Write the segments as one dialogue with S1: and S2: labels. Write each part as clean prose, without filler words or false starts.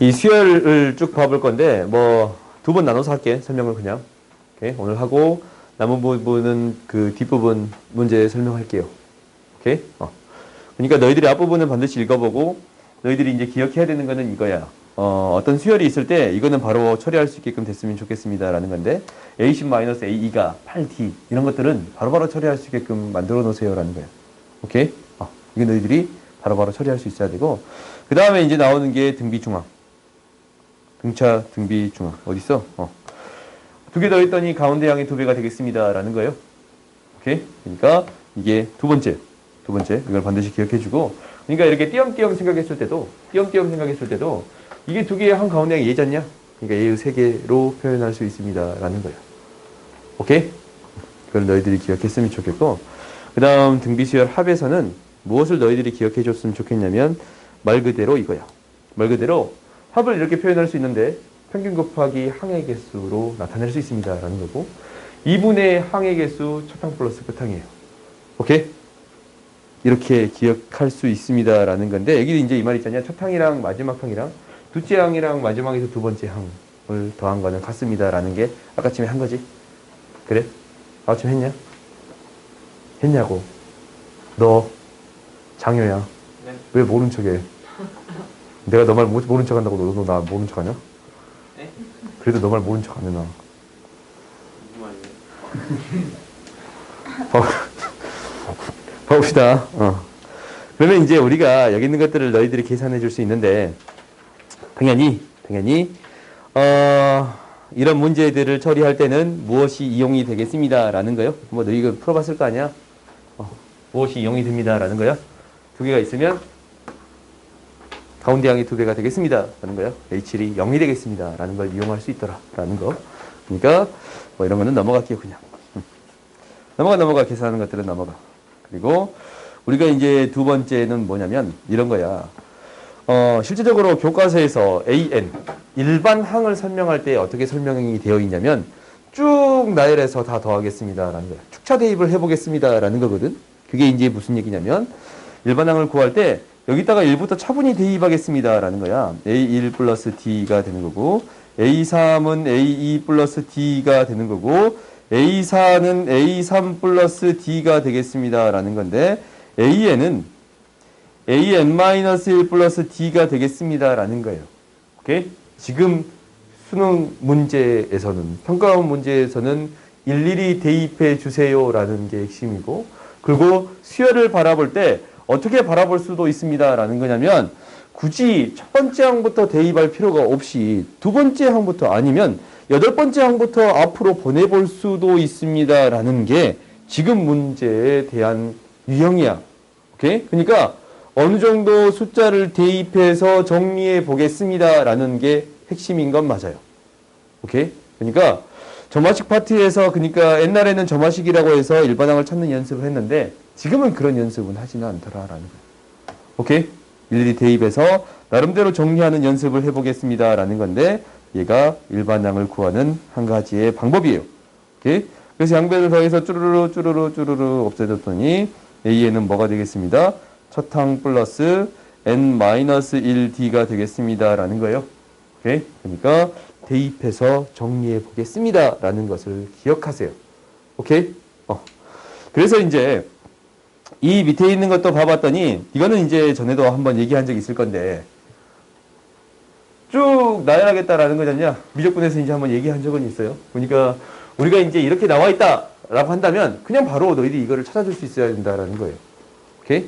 S1: 이 수열을 쭉 봐볼 건데, 뭐, 두 번 나눠서 할게. 설명을 그냥. 오케이? 오늘 하고, 남은 부분은 그 뒷부분 문제 설명할게요. 오케이? 그러니까 너희들이 앞부분은 반드시 읽어보고, 너희들이 이제 기억해야 되는 거는 이거야. 어떤 수열이 있을 때, 이거는 바로 처리할 수 있게끔 됐으면 좋겠습니다. 라는 건데, A10-AE가 8D, 이런 것들은 바로바로 처리할 수 있게끔 만들어 놓으세요. 라는 거야. 오케이? 이게 너희들이 바로바로 처리할 수 있어야 되고, 그 다음에 이제 나오는 게 등비중앙. 등차, 등비중앙. 어딨어? 두 개 더했더니 가운데 양의 2배가 되겠습니다. 라는 거예요. 오케이? 그러니까 이게 두 번째. 이걸 반드시 기억해주고, 그러니까 이렇게 띄엄띄엄 생각했을 때도, 이게 두 개의 한 가운데 양이 얘잖냐? 그러니까 얘의 3개로 표현할 수 있습니다. 라는 거예요. 오케이? 그걸 너희들이 기억했으면 좋겠고, 그 다음 등비수열 합에서는 무엇을 너희들이 기억해 줬으면 좋겠냐면, 말 그대로 이거야. 말 그대로 합을 이렇게 표현할 수 있는데, 평균 곱하기 항의 개수로 나타낼 수 있습니다. 라는 거고, 2분의 항의 개수 첫항 플러스 끝항이에요. 오케이? 이렇게 기억할 수 있습니다. 라는 건데, 여기 이제 이 말 있잖냐. 첫 항이랑 마지막 항이랑 둘째 항이랑 마지막에서 두 번째 항을 더한 거는 같습니다. 라는 게 아까쯤에 한 거지. 그래? 아까쯤 했냐? 했냐고. 너 장효야.
S2: 네.
S1: 왜 모른 척해? 내가 너 말 모른 척 한다고 너도 나 모른 척 하냐?
S2: 네?
S1: 그래도 너 말 모른 척 안 해, 나.
S2: 무슨 말이에요?
S1: 봅시다. 그러면 이제 우리가 여기 있는 것들을 너희들이 계산해 줄 수 있는데, 당연히, 이런 문제들을 처리할 때는 무엇이 이용이 되겠습니다. 라는 거요. 뭐, 너희 이거 풀어봤을 거 아니야? 무엇이 이용이 됩니다. 라는 거요. 두 개가 있으면, 가운데 양이 2배가 되겠습니다. 라는 거요. H1이 0이 되겠습니다. 라는 걸 이용할 수 있더라. 라는 거. 그러니까, 뭐 이런 거는 넘어갈게요, 그냥. 넘어가. 계산하는 것들은 넘어가. 그리고, 우리가 이제 두 번째는 뭐냐면, 이런 거야. 실제적으로 교과서에서 AN, 일반 항을 설명할 때 어떻게 설명이 되어 있냐면, 쭉 나열해서 다 더하겠습니다. 라는 거야. 축차 대입을 해보겠습니다. 라는 거거든. 그게 이제 무슨 얘기냐면, 일반 항을 구할 때, 여기다가 1부터 차분히 대입하겠습니다. 라는 거야. A1 플러스 D가 되는 거고, A3은 A2 플러스 D가 되는 거고, A4는 A3 플러스 D가 되겠습니다. 라는 건데, AN은 AN-1 플러스 D가 되겠습니다. 라는 거예요. 오케이? 지금 수능 문제에서는, 평가원 문제에서는 일일이 대입해 주세요. 라는 게 핵심이고, 그리고 수열을 바라볼 때 어떻게 바라볼 수도 있습니다. 라는 거냐면, 굳이 첫 번째 항부터 대입할 필요가 없이 두 번째 항부터 아니면 8번째 항부터 앞으로 보내볼 수도 있습니다. 라는 게 지금 문제에 대한 유형이야. 오케이? 그러니까 어느 정도 숫자를 대입해서 정리해 보겠습니다. 라는 게 핵심인 건 맞아요. 오케이? 그러니까 점화식 파트에서 그러니까 옛날에는 점화식이라고 해서 일반항을 찾는 연습을 했는데 지금은 그런 연습은 하지는 않더라라는 거예요. 오케이? 일일이 대입해서 나름대로 정리하는 연습을 해보겠습니다. 라는 건데 얘가 일반항을 구하는 한 가지의 방법이에요. 오케이? 그래서 양변을 더해서 쭈루루 없애줬더니 A에는 뭐가 되겠습니다? 첫 항 플러스 N-1D가 되겠습니다. 라는 거예요. 오케이? 그러니까 대입해서 정리해 보겠습니다. 라는 것을 기억하세요. 오케이? 그래서 이제 이 밑에 있는 것도 봐봤더니 이거는 이제 전에도 한번 얘기한 적이 있을 건데 쭉 나열하겠다라는 거잖냐? 미적분에서 이제 한번 얘기한 적은 있어요. 그러니까 우리가 이제 이렇게 나와 있다라고 한다면 그냥 바로 너희들이 이거를 찾아줄 수 있어야 된다라는 거예요. 오케이?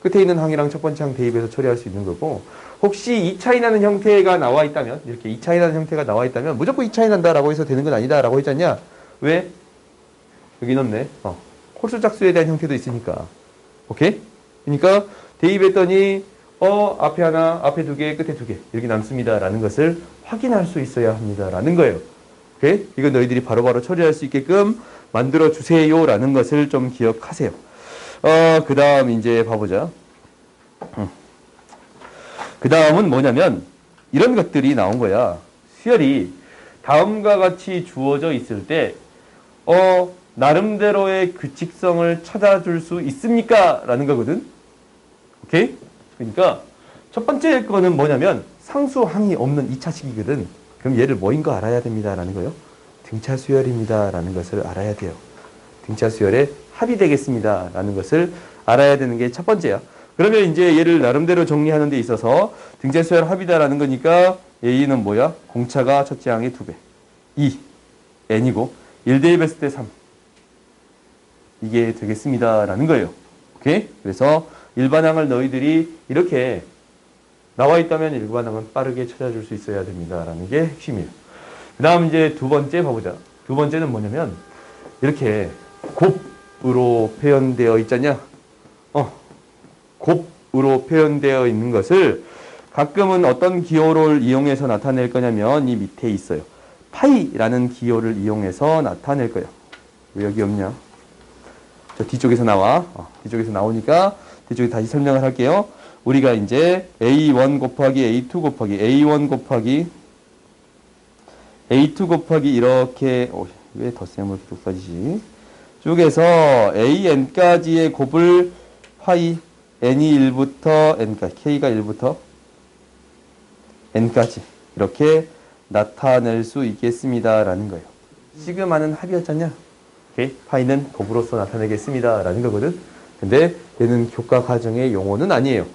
S1: 끝에 있는 항이랑 첫 번째 항 대입해서 처리할 수 있는 거고 혹시 2차이 나는 형태가 나와 있다면 이렇게 2차이 나는 형태가 나와 있다면 무조건 2차이 난다라고 해서 되는 건 아니다라고 했잖냐? 왜? 여기 넣네. 홀수 짝수에 대한 형태도 있으니까. 오케이? 그러니까 대입했더니 앞에 하나, 앞에 2개, 끝에 2개 이렇게 남습니다라는 것을 확인할 수 있어야 합니다라는 거예요. 오케이? 이건 너희들이 바로바로 처리할 수 있게끔 만들어 주세요라는 것을 좀 기억하세요. 그 다음 이제 봐보자. 그 다음은 뭐냐면 이런 것들이 나온 거야. 수열이 다음과 같이 주어져 있을 때 나름대로의 규칙성을 찾아줄 수 있습니까? 라는 거거든. 오케이? 그러니까 첫 번째 거는 뭐냐면 상수항이 없는 2차식이거든. 그럼 얘를 뭐인 거 알아야 됩니다라는 거요. 등차 수열입니다라는 것을 알아야 돼요. 등차 수열의 합이 되겠습니다라는 것을 알아야 되는 게 첫 번째야. 그러면 이제 얘를 나름대로 정리하는 데 있어서 등차 수열 합이다라는 거니까 A는 뭐야? 공차가 첫째 항의 2배. 2. N이고 1 대입했을 때 3. 이게 되겠습니다라는 거예요. 오케이? 그래서 일반항을 너희들이 이렇게 나와 있다면 일반항은 빠르게 찾아줄 수 있어야 됩니다라는 게 핵심이에요. 그 다음 이제 두 번째 봐보자. 두 번째는 뭐냐면 이렇게 곱으로 표현되어 있잖냐? 곱으로 표현되어 있는 것을 가끔은 어떤 기호를 이용해서 나타낼 거냐면 이 밑에 있어요. 파이라는 기호를 이용해서 나타낼 거예요. 왜 여기 없냐? 저 뒤쪽에서 나와. 뒤쪽에서 나오니까 뒤쪽에 다시 설명을 할게요. 우리가 이제 A1 곱하기 A2 곱하기 A1 곱하기 A2 곱하기 이렇게 왜 덧셈을 계속 써지지? 쭉에서 AN까지의 곱을 파이 n이 1부터 n까지 k가 1부터 n까지 이렇게 나타낼 수 있겠습니다라는 거예요. 시그마는 합이었잖냐? 오케이? 파이는 곱으로서 나타내겠습니다라는 거거든. 근데 얘는 교과 과정의 용어는 아니에요.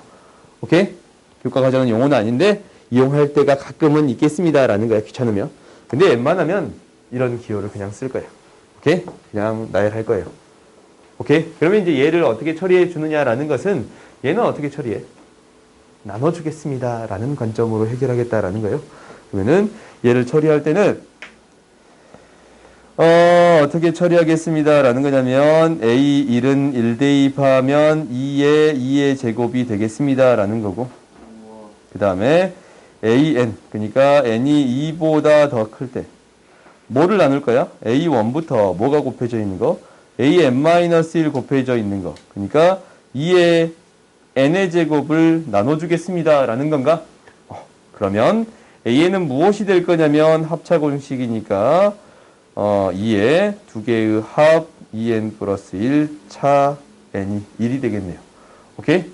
S1: 오케이? 교과 과정은 용어는 아닌데 이용할 때가 가끔은 있겠습니다라는 거야. 귀찮으면. 근데 웬만하면 이런 기호를 그냥 쓸 거예요. 오케이? 그냥 나열할 거예요. 오케이? 그러면 이제 얘를 어떻게 처리해 주느냐라는 것은 얘는 어떻게 처리해? 나눠주겠습니다라는 관점으로 해결하겠다라는 거예요. 그러면은 얘를 처리할 때는 어떻게 처리하겠습니다라는 거냐면 A1은 1 대입하면 2의 제곱이 되겠습니다라는 거고 그 다음에 AN 그러니까 n이 2보다 더 클 때 뭐를 나눌 거야? A1부터 뭐가 곱해져 있는 거? AN-1 곱해져 있는 거. 그러니까 2의 n의 제곱을 나눠주겠습니다. 라는 건가? 그러면 AN은 무엇이 될 거냐면 합차공식이니까 2의 두 개의 합 2n 플러스 1 차 n이 1이 되겠네요. 오케이?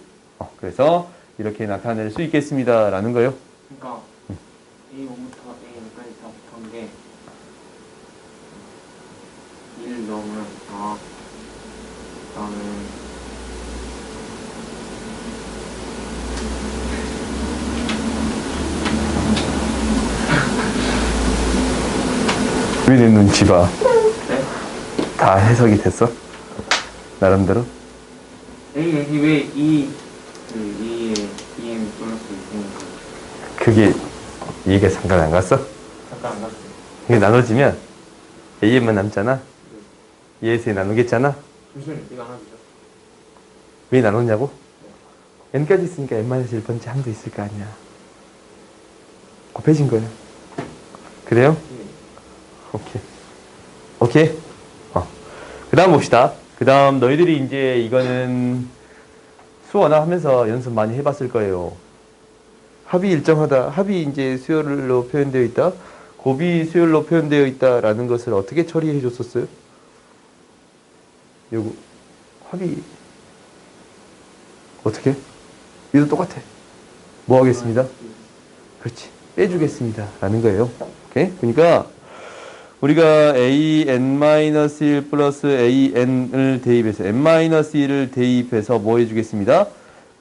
S1: 그래서 이렇게 나타낼 수 있겠습니다. 라는 거요.
S2: 그러니까 A1부터 An까지 다 곱한 게 1 넣으면 그다음에
S1: 왜 내 눈치 봐?
S2: 네?
S1: 다 해석이 됐어? 나름대로?
S2: An이 왜 E 그 2에 EN 플러스 있으니까
S1: 그게 이해가 잠깐 안 갔어?
S2: 잠깐 안 갔어요.
S1: 이게 나눠지면 AN만 남잖아? ES에 나누겠잖아?
S2: 잠시만요. 이거 하나 주죠.
S1: 왜 나눴냐고? n까지 있으니까 n-1번째 항도 있을 거 아니야. 곱해진 거야. 그래요? 오케이. 오케이? 그 다음 봅시다. 그 다음 너희들이 이제 이거는 수원화 하면서 연습 많이 해봤을 거예요. 합이 일정하다. 합이 이제 수열로 표현되어 있다. 곱이 수열로 표현되어 있다라는 것을 어떻게 처리해 줬었어요? 요거 합이 어떻게? 얘도 똑같아. 뭐 하겠습니다? 그렇지. 빼주겠습니다. 라는 거예요. 오케이? 그러니까 우리가 an-1 플러스 an을 대입해서 n-1을 대입해서 뭐 해주겠습니다?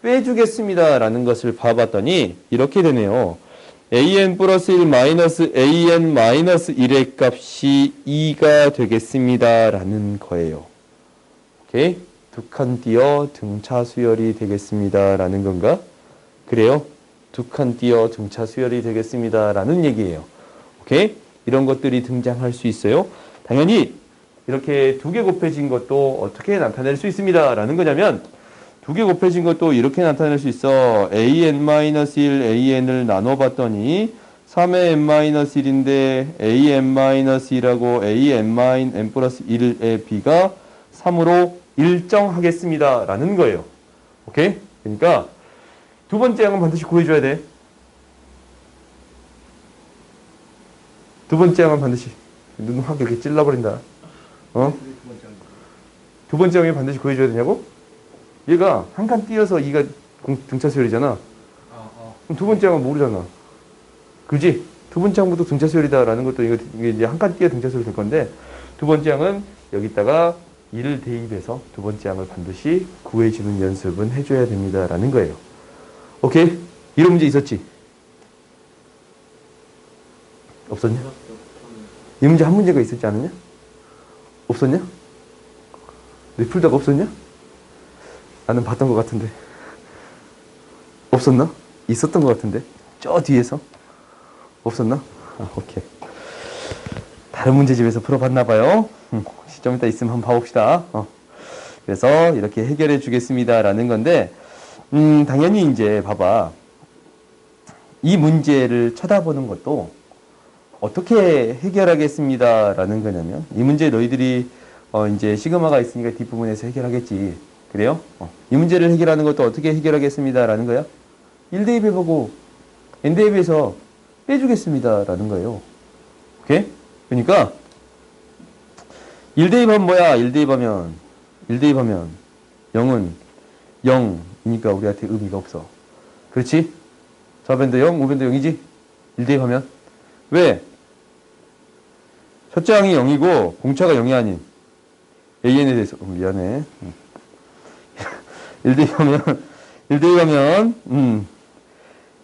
S1: 빼주겠습니다. 라는 것을 봐봤더니 이렇게 되네요. an 플러스 1 마이너스 an 마이너스 1의 값이 2가 되겠습니다. 라는 거예요. 오케이? 두 칸 띄어 등차 수열이 되겠습니다. 라는 건가? 그래요? 두 칸 띄어 등차 수열이 되겠습니다. 라는 얘기예요. 오케이? 이런 것들이 등장할 수 있어요. 당연히 이렇게 두 개 곱해진 것도 어떻게 나타낼 수 있습니다. 라는 거냐면 두 개 곱해진 것도 이렇게 나타낼 수 있어. an-1 an을 나눠봤더니 3의 n-1인데 an-1하고 an 플러스 1의 b가 3으로 일정하겠습니다. 라는 거예요. 오케이? 그러니까 두 번째 항은 반드시 구해줘야 돼. 두 번째 항은 반드시 눈 확 이렇게 찔러버린다. 두 번째 항이 반드시 구해줘야 되냐고? 얘가 한 칸 띄어서 2가 등차 수열이잖아. 그럼 두 번째 항은 모르잖아. 그지? 두 번째 항부터 등차수열이다라는 것도 이게 이제 한 칸 띄어 등차수열 될 건데 두 번째 항은 여기다가 1을 대입해서 두 번째 항을 반드시 구해주는 연습은 해줘야 됩니다라는 거예요. 오케이? 이런 문제 있었지? 없었냐? 이 문제 한 문제가 있었지 않느냐? 없었냐? 내 풀다가 없었냐? 나는 봤던 것 같은데. 없었나? 있었던 것 같은데. 저 뒤에서. 없었나? 아, 오케이. 다른 문제집에서 풀어봤나봐요. 좀 이따 있으면 한번 봐봅시다. 그래서 이렇게 해결해 주겠습니다라는 건데, 당연히 이제 봐봐. 이 문제를 쳐다보는 것도 어떻게 해결하겠습니다라는 거냐면, 이 문제 너희들이 이제 시그마가 있으니까 뒷부분에서 해결하겠지. 그래요? 이 문제를 해결하는 것도 어떻게 해결하겠습니다라는 거야? 1대입해보고 n대입해서 빼주겠습니다라는 거예요. 오케이? 그러니까 1대입하면 뭐야? 1대입하면 0은 0이니까 우리한테 의미가 없어. 그렇지? 좌변도 0, 우변도 0이지? 1대입하면 왜? 첫째 항이 0이고 공차가 0이 아닌 AN에 대해서 미안해. 1대입하면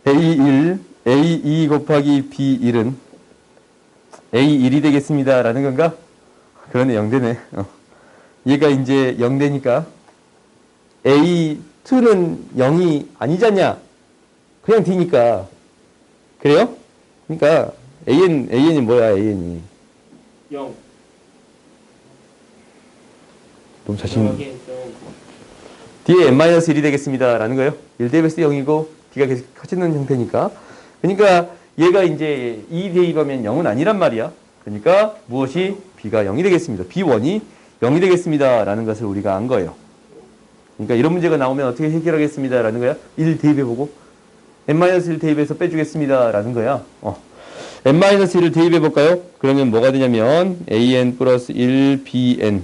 S1: A1, A2 곱하기 B1은 A1이 되겠습니다라는 건가? 그러네, 0되네. 얘가 이제 0되니까 A2는 0이 아니잖냐? 그냥 D니까. 그래요? 그러니까 AN이 뭐야, AN이?
S2: 0.
S1: 너무 자신. D에 n-1이 되겠습니다라는 거예요. 1대입에서 0이고 D가 계속 커지는 형태니까. 그러니까 얘가 이제 2 대입하면 0은 아니란 말이야. 그러니까 무엇이 B가 0이 되겠습니다. B1이 0이 되겠습니다라는 것을 우리가 안 거예요. 그러니까 이런 문제가 나오면 어떻게 해결하겠습니다라는 거야. 1 대입해보고 n-1 대입해서 빼주겠습니다라는 거야. n-1을 대입해볼까요? 그러면 뭐가 되냐면 an 플러스 1 bn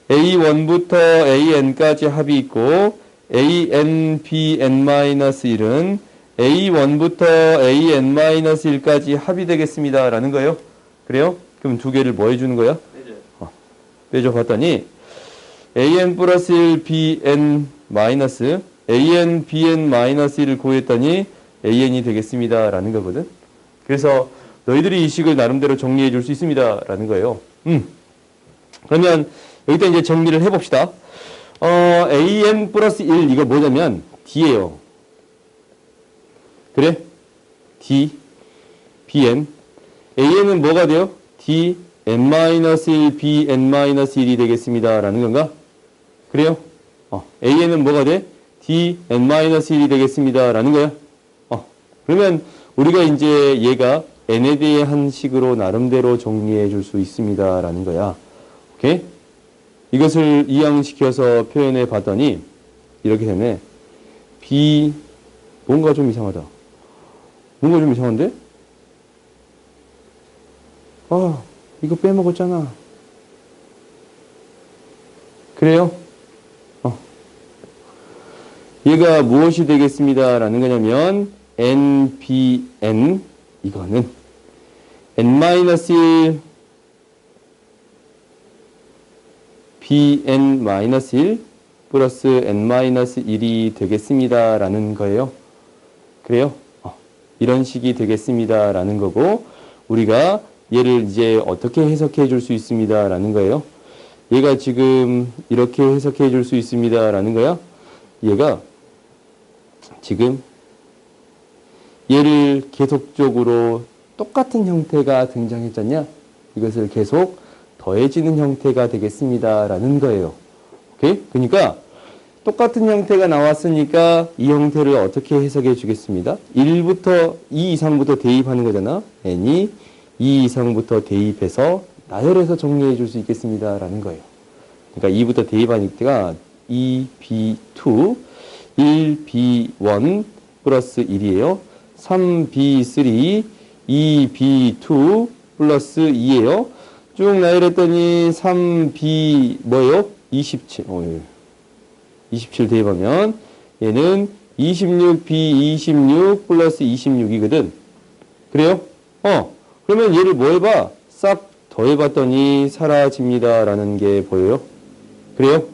S1: A1부터 AN까지 합이 있고 AN, BN-1은 A1부터 AN-1까지 합이 되겠습니다. 라는 거예요. 그래요? 그럼 두 개를 뭐 해주는 거야? 빼줘 봤더니 AN 플러스 1, BN 마이너스 AN, BN-1을 구했더니 AN이 되겠습니다. 라는 거거든. 그래서 너희들이 이 식을 나름대로 정리해 줄 수 있습니다. 라는 거예요. 그러면 여기다 이제 정리를 해봅시다. AN 플러스 1, 이거 뭐냐면, D예요. 그래? D, BN. AN은 뭐가 돼요? D, N-1, B, N-1이 되겠습니다. 라는 건가? 그래요? AN은 뭐가 돼? D, N-1이 되겠습니다. 라는 거야. 그러면 우리가 이제 얘가 N에 대한 식으로 나름대로 정리해 줄 수 있습니다. 라는 거야. 오케이? 이것을 이항시켜서 표현해 봤더니 이렇게 되네. B 뭔가 좀 이상하다. 뭔가 좀 이상한데? 이거 빼먹었잖아. 그래요? 얘가 무엇이 되겠습니다. 라는 거냐면 NBN 이거는 N-1 bn-1 플러스 n-1이 되겠습니다. 라는 거예요. 그래요? 이런 식이 되겠습니다. 라는 거고 우리가 얘를 이제 어떻게 해석해 줄 수 있습니다. 라는 거예요. 얘가 지금 이렇게 해석해 줄 수 있습니다. 라는 거야. 얘가 지금 얘를 계속적으로 똑같은 형태가 등장했잖냐? 이것을 계속 더해지는 형태가 되겠습니다. 라는 거예요. 오케이? 그러니까 똑같은 형태가 나왔으니까 이 형태를 어떻게 해석해 주겠습니다. 1부터 2 이상부터 대입하는 거잖아. n이 2 이상부터 대입해서 나열해서 정리해 줄 수 있겠습니다. 라는 거예요. 그러니까 2부터 대입하니까 2b2, 1b1 플러스 1이에요. 3b3, 2b2 플러스 2예요. 쭉 나열했더니 3b 뭐예요? 27. 27 대입하면 얘는 26, B26 플러스 26이거든. 그래요? 그러면 얘를 뭐 해봐? 싹 더해봤더니 사라집니다. 라는 게 보여요? 그래요?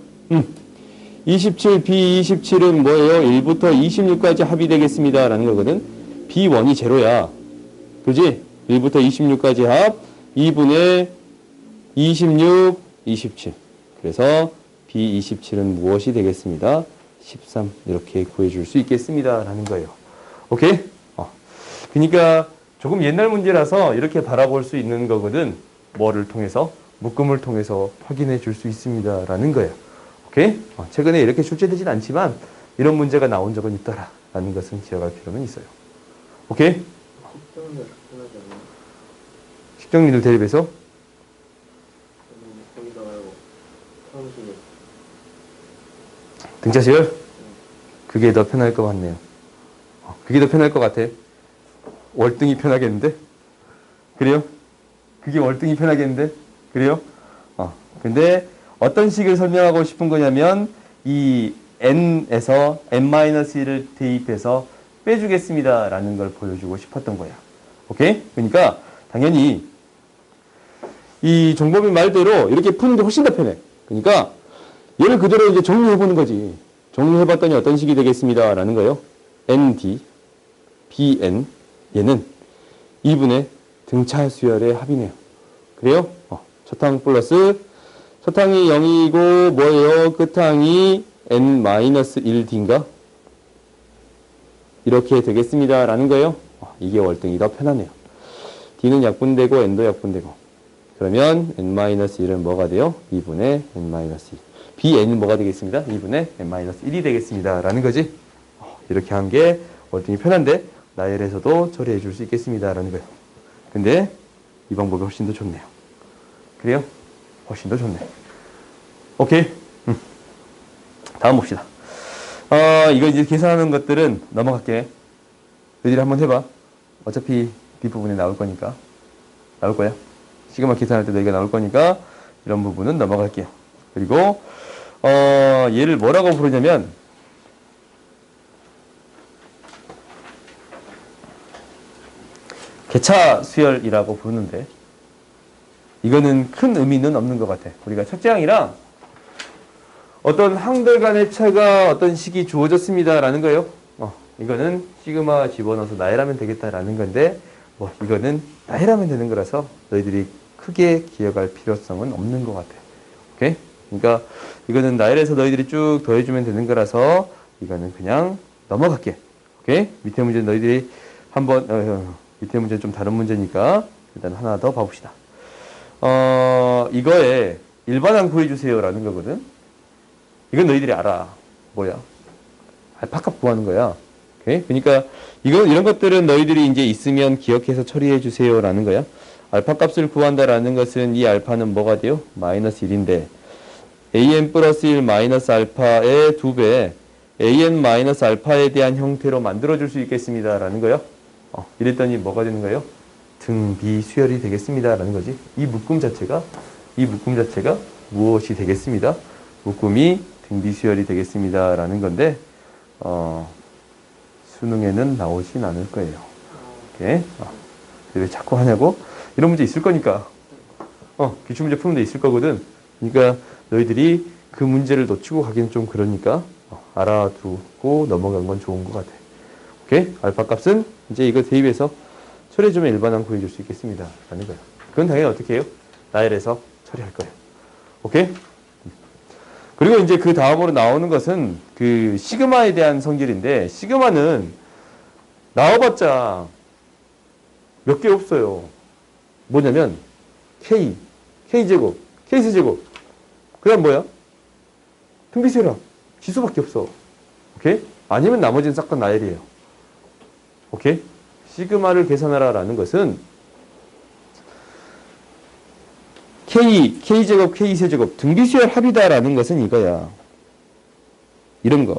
S1: 27, B27은 뭐예요? 1부터 26까지 합이 되겠습니다. 라는 거거든. B1이 제로야. 그지? 1부터 26까지 합 2분의 26, 27. 그래서 B27은 무엇이 되겠습니다? 13. 이렇게 구해줄 수 있겠습니다. 라는 거예요. 오케이? 그러니까 조금 옛날 문제라서 이렇게 바라볼 수 있는 거거든. 뭐를 통해서? 묶음을 통해서 확인해 줄 수 있습니다. 라는 거예요. 오케이? 최근에 이렇게 출제되진 않지만 이런 문제가 나온 적은 있더라. 라는 것은 기억할 필요는 있어요. 오케이? 식정리를 대입해서 등차시열? 그게 더 편할 것 같네요. 그게 더 편할 것 같아. 월등히 편하겠는데? 그래요? 그게 월등히 편하겠는데? 그래요? 근데 어떤 식을 설명하고 싶은 거냐면 이 n에서 n-1을 대입해서 빼주겠습니다. 라는 걸 보여주고 싶었던 거야. 오케이? 그러니까 당연히 이 종범이 말대로 이렇게 푸는 게 훨씬 더 편해. 그러니까 얘를 그대로 이제 정리해보는 거지. 정리해봤더니 어떤 식이 되겠습니다. 라는 거예요. ND, BN, 얘는 2분의 등차 수열의 합이네요. 그래요? 첫 항 플러스, 첫 항이 0이고, 뭐예요? 끝 항이 N-1D인가? 이렇게 되겠습니다. 라는 거예요. 이게 월등히 더 편하네요. D는 약분되고, N도 약분되고. 그러면 N-1은 뭐가 돼요? 2분의 N-1. BN은 뭐가 되겠습니다? 2분의 N-1이 되겠습니다. 라는 거지. 이렇게 한 게 월등히 편한데, 나열에서도 처리해 줄 수 있겠습니다. 라는 거예요. 근데 이 방법이 훨씬 더 좋네요. 그래요? 훨씬 더 좋네. 오케이? 다음 봅시다. 이거 이제 계산하는 것들은 넘어갈게. 너희들이 한번 해봐. 어차피 뒷부분에 나올 거니까. 나올 거야. 시그마 계산할 때 너희가 나올 거니까 이런 부분은 넘어갈게요. 그리고 얘를 뭐라고 부르냐면 개차 수열이라고 부르는데 이거는 큰 의미는 없는 것 같아. 우리가 첫째 항이랑 어떤 항들 간의 차가 어떤 식이 주어졌습니다라는 거예요. 이거는 시그마 집어넣어서 나열하면 되겠다라는 건데 뭐 이거는 나열하면 되는 거라서 너희들이 크게 기억할 필요성은 없는 것 같아. 오케이? 그러니까 이거는 나열해서 너희들이 쭉 더해주면 되는 거라서 이거는 그냥 넘어갈게. 오케이? 밑에 문제 너희들이 한번 밑에 문제는 좀 다른 문제니까 일단 하나 더 봐봅시다. 이거에 일반항 구해주세요라는 거거든. 이건 너희들이 알아. 뭐야? 알파값 구하는 거야. 오케이? 그러니까 이런 것들은 너희들이 이제 있으면 기억해서 처리해 주세요라는 거야. 알파값을 구한다라는 것은 이 알파는 뭐가 돼요? 마이너스 1인데 an 플러스 1 마이너스 알파의 2배 an 마이너스 알파에 대한 형태로 만들어줄 수 있겠습니다라는 거요. 이랬더니 뭐가 되는 거예요? 등비 수열이 되겠습니다라는 거지. 이 묶음 자체가 무엇이 되겠습니다? 묶음이 등비 수열이 되겠습니다라는 건데 수능에는 나오진 않을 거예요. 오케이? 왜 자꾸 하냐고? 이런 문제 있을 거니까. 기출문제 푸는 데 있을 거거든. 그러니까 너희들이 그 문제를 놓치고 가기는 좀 그러니까 알아두고 넘어간 건 좋은 것 같아. 오케이? 알파 값은 이제 이거 대입해서 처리해주면 일반항 구해줄 수 있겠습니다. 라는 거예요. 그건 당연히 어떻게 해요? 나열해서 처리할 거예요. 오케이? 그리고 이제 그 다음으로 나오는 것은 그 시그마에 대한 성질인데 시그마는 나와봤자 몇 개 없어요. 뭐냐면 K, K제곱, K세제곱 그 다음 뭐야? 등비수열합 지수밖에 없어. 오케이? 아니면 나머지는 싹 다 나열이에요. 오케이? 시그마를 계산하라 라는 것은 K제곱, K세제곱 등비수열 합이다라는 것은 이거야. 이런 거.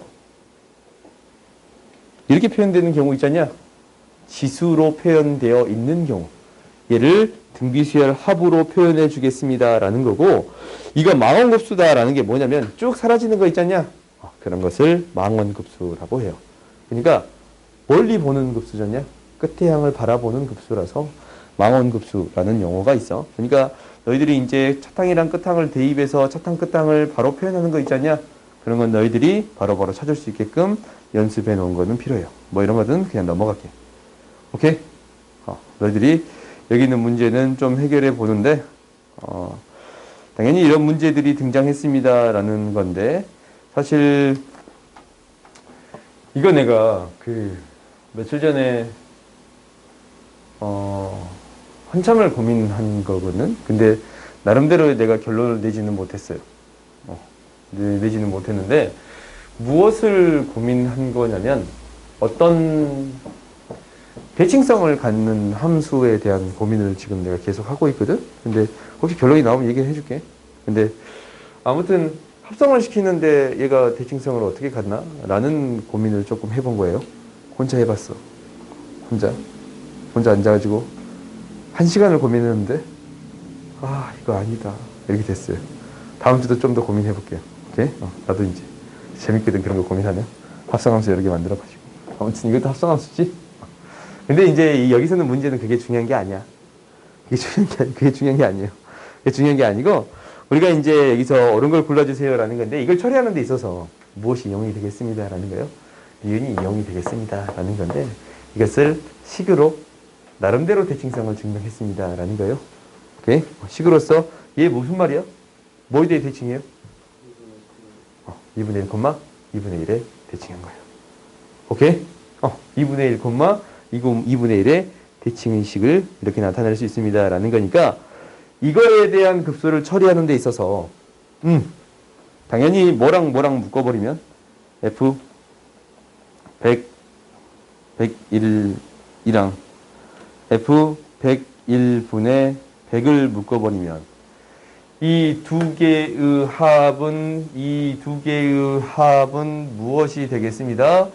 S1: 이렇게 표현되는 경우 있잖냐? 지수로 표현되어 있는 경우. 얘를 등비수열 합으로 표현해 주겠습니다라는 거고 이거 망원급수다라는 게 뭐냐면 쭉 사라지는 거 있잖냐? 그런 것을 망원급수라고 해요. 그러니까 멀리 보는 급수잖냐? 끝의 향을 바라보는 급수라서 망원급수라는 용어가 있어. 그러니까 너희들이 이제 첫항이랑 끝항을 대입해서 첫항 끝항을 바로 표현하는 거 있잖냐? 그런 건 너희들이 바로바로 찾을 수 있게끔 연습해 놓은 거는 필요해요. 뭐 이런 거는 그냥 넘어갈게. 오케이? 너희들이 여기 있는 문제는 좀 해결해 보는데 당연히 이런 문제들이 등장했습니다라는 건데 사실 이거 내가 그 며칠 전에 한참을 고민한 거거든. 근데 나름대로 내가 결론을 내지는 못했어요. 내지는 못했는데 무엇을 고민한 거냐면 어떤 대칭성을 갖는 함수에 대한 고민을 지금 내가 계속 하고 있거든. 근데 혹시 결론이 나오면 얘기해 줄게. 근데 아무튼 합성을 시키는데 얘가 대칭성을 어떻게 갖나? 라는 고민을 조금 해본 거예요. 혼자 해봤어. 혼자 앉아가지고 1시간을 고민했는데 이거 아니다. 이렇게 됐어요. 다음 주도 좀 더 고민해볼게요. 오케이? 나도 이제 재밌거든 그런 거 고민하면. 합성함수 여러 개 만들어가지고. 아무튼 이것도 합성함수지? 근데 이제 여기서는 문제는 그게 중요한 게 아니야. 그게 중요한 게 아니에요. 그게 중요한 게 아니고, 우리가 이제 여기서 옳은 걸 골라주세요라는 건데, 이걸 처리하는 데 있어서 무엇이 이용이 되겠습니다라는 거예요. 니은이 이용이 되겠습니다라는 건데, 이것을 식으로 나름대로 대칭성을 증명했습니다라는 거예요. 오케이? 식으로서 얘 무슨 말이야? 뭐에 대해 대칭해요? 2분의 1, 2분의 1에 대칭한 거예요. 오케이? 2분의 1, 2분의 1의 대칭의 식을 이렇게 나타낼 수 있습니다. 라는 거니까 이거에 대한 급수를 처리하는 데 있어서 당연히 뭐랑 묶어버리면 F 100, 101이랑 F 101분의 100을 묶어버리면 이 두 개의 합은 무엇이 되겠습니다?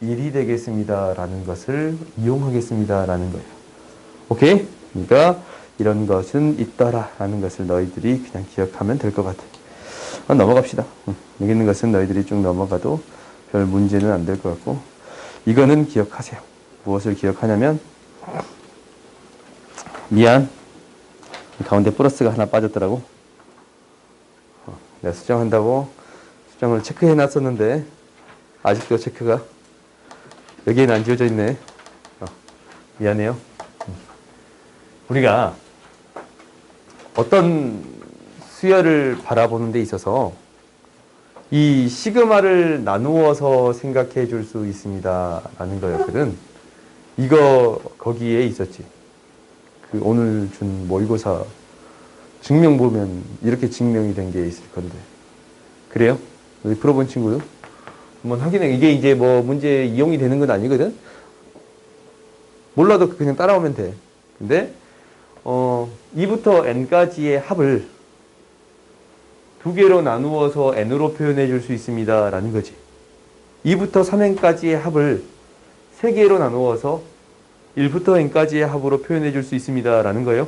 S1: 1이 되겠습니다. 라는 것을 이용하겠습니다. 라는 거예요. 오케이? 그러니까 이런 것은 있더라. 라는 것을 너희들이 그냥 기억하면 될 것 같아. 넘어갑시다. 여기 있는 것은 너희들이 쭉 넘어가도 별 문제는 안 될 것 같고 이거는 기억하세요. 무엇을 기억하냐면 미안. 가운데 플러스가 하나 빠졌더라고. 내가 수정한다고 수정을 체크해 놨었는데 아직도 체크가 여기에는 안 지워져 있네. 미안해요. 우리가 어떤 수열을 바라보는 데 있어서 이 시그마를 나누어서 생각해 줄 수 있습니다. 라는 거였거든. 이거 거기에 있었지. 그 오늘 준 모의고사 증명 보면 이렇게 증명이 된 게 있을 건데. 그래요? 우리 풀어본 친구도? 한번 확인해. 이게 이제 뭐 문제 이용이 되는 건 아니거든? 몰라도 그냥 따라오면 돼. 근데, 2부터 n까지의 합을 두 개로 나누어서 n으로 표현해 줄 수 있습니다. 라는 거지. 2부터 3n까지의 합을 세 개로 나누어서 1부터 n까지의 합으로 표현해 줄 수 있습니다. 라는 거예요.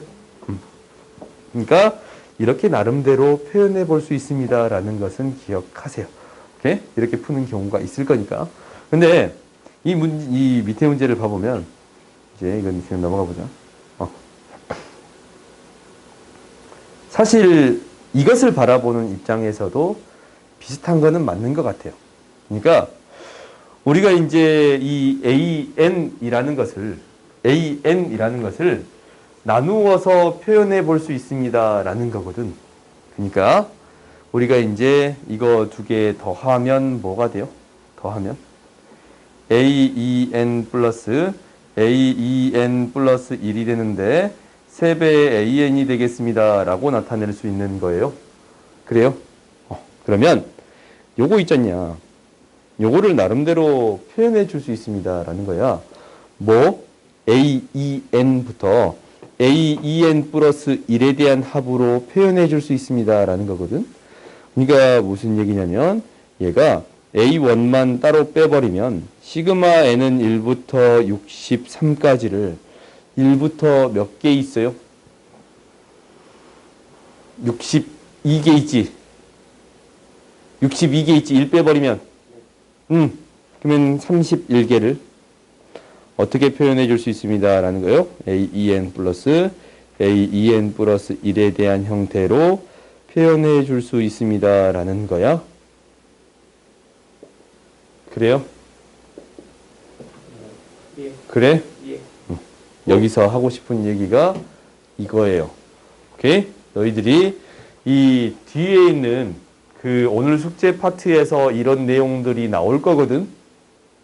S1: 그러니까 이렇게 나름대로 표현해 볼 수 있습니다. 라는 것은 기억하세요. 오케이? 이렇게 푸는 경우가 있을 거니까. 근데 이 밑에 문제를 봐보면 이제 이건 그냥 넘어가 보자. 사실 이것을 바라보는 입장에서도 비슷한 거는 맞는 것 같아요. 그러니까 우리가 이제 이 AN이라는 것을 나누어서 표현해 볼 수 있습니다. 라는 거거든. 그러니까 우리가 이제 이거 두 개 더하면 뭐가 돼요? 더하면 AEN 플러스 1이 되는데 3배의 AN이 되겠습니다. 라고 나타낼 수 있는 거예요. 그래요? 그러면 요거 있잖냐. 요거를 나름대로 표현해 줄 수 있습니다. 라는 거야. 뭐 AEN부터 AEN 플러스 1에 대한 합으로 표현해 줄 수 있습니다. 라는 거거든. 그러니까 무슨 얘기냐면 얘가 A1만 따로 빼버리면 시그마 N은 1부터 63까지를 1부터 몇 개 있어요? 62개 있지. 62개 있지. 1 빼버리면. 그러면 31개를 어떻게 표현해 줄 수 있습니다. 라는 거예요. AEN 플러스 AEN 플러스 1에 대한 형태로 표현해 줄 수 있습니다. 라는 거야. 그래요?
S2: 예.
S1: 그래?
S2: 예.
S1: 여기서 하고 싶은 얘기가 이거예요. 오케이? 너희들이 이 뒤에 있는 그 오늘 숙제 파트에서 이런 내용들이 나올 거거든?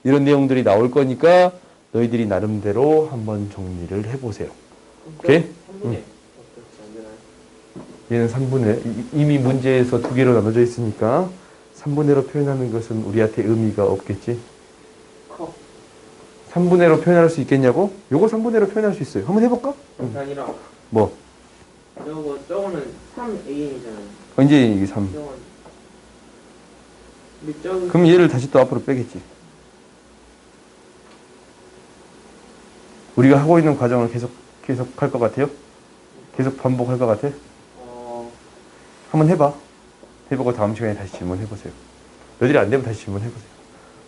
S1: 이런 내용들이 나올 거니까 너희들이 나름대로 한번 정리를 해보세요. 오케이?
S2: 3분의 어떻게 안 되나요?
S1: 얘는 3분의, 이미 문제에서 두 개로 나눠져 있으니까 3분의로 표현하는 것은 우리한테 의미가 없겠지?
S2: 커.
S1: 3분의로 표현할 수 있겠냐고? 요거 3분의로 표현할 수 있어요. 한번 해볼까?
S2: 그게 아니라
S1: 뭐?
S2: 저거는 3AN이잖아요.
S1: 언제 이게 3?
S2: 저건 근데 저기
S1: 그럼 얘를 다시 또 앞으로 빼겠지. 우리가 하고 있는 과정을 계속 할 것 같아요? 계속 반복할 것 같아? 한번 해봐. 해보고 다음 시간에 다시 질문해보세요. 너희들이 안 되면 다시 질문해보세요.